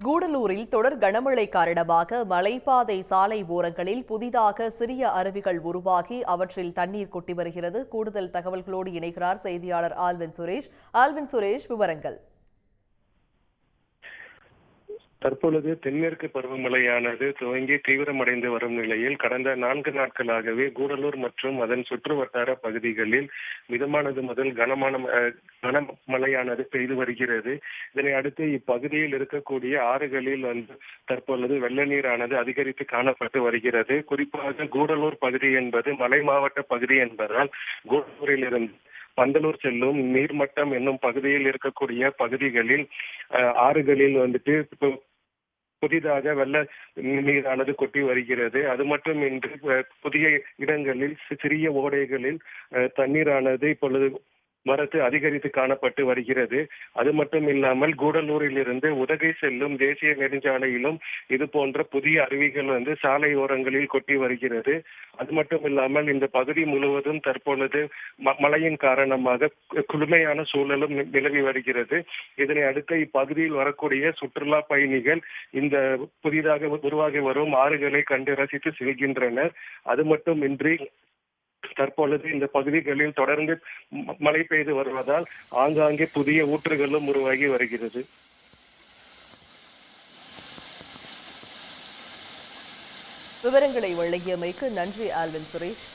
கூடலூரில் தொடர் கனமழை காரணமாக மலைப்பாதை சாலை ஓரங்களில் புதிதாக சிறிய அருவிகள் உருவாகி அவற்றில் தண்ணீர் கொட்டி வருகிறது. கூடுதல் தகவல்களோடு இணைகிறார் செய்தியாளர் ஆல்வின் சுரேஷ். விவரங்கள். தற்பொழுது தென்மேற்கு பருவமழையானது துவங்கி தீவிரமடைந்து வரும் நிலையில் கடந்த 4 நாட்களாகவே கூடலூர் மற்றும் அதன் சுற்றுவட்டார பகுதிகளில் மிதமானது முதல் கனமழையானது பெய்து வருகிறது. இதனை அடுத்து இப்பகுதியில் இருக்கக்கூடிய ஆறுகளில் தற்பொழுது வெள்ள நீரானது அதிகரித்து காணப்பட்டு வருகிறது. குறிப்பாக கூடலூர் பகுதி என்பது மலை மாவட்ட பகுதி என்பதால் கூடலூரில் இருந்து பந்தலூர் செல்லும் நீர்மட்டம் என்னும் பகுதியில் இருக்கக்கூடிய பகுதிகளில் ஆறுகளில் புதிதாக வெள்ள நீரானது கொட்டி வருகிறது. அது மட்டுமின்றி புதிய இடங்களில் சிறிய ஓடைகளில் தண்ணீரானது இப்பொழுது வரத்து அதிகரித்து காணப்பட்டு வருகிறது. அது மட்டும் இல்லாமல் கூடலூரில் இருந்து உதகை செல்லும் தேசிய நெடுஞ்சாலையிலும் இது போன்ற புதிய அருவிகள் சாலை ஓரங்களில் கொட்டி வருகிறது. அது மட்டும் இல்லாமல் இந்த பகுதி முழுவதும் தற்பொழுது மழையின் காரணமாக குளுமையான சூழலும் நிலவி வருகிறது. இதனை அடுத்து இப்பகுதியில் வரக்கூடிய சுற்றுலா பயணிகள் இந்த புதிதாக உருவாகி வரும் ஆறுகளை கண்டு ரசித்து செல்கின்றனர். அது மட்டுமின்றி தற்பொழுது இந்த பகுதிகளில் தொடர்ந்து மழை பெய்து வருவதால் ஆங்காங்கே புதிய ஊற்றுகளும் உருவாகி வருகிறது. விவரங்களை வழங்கியமைக்கு நன்றி ஆல்வின் சுரேஷ்.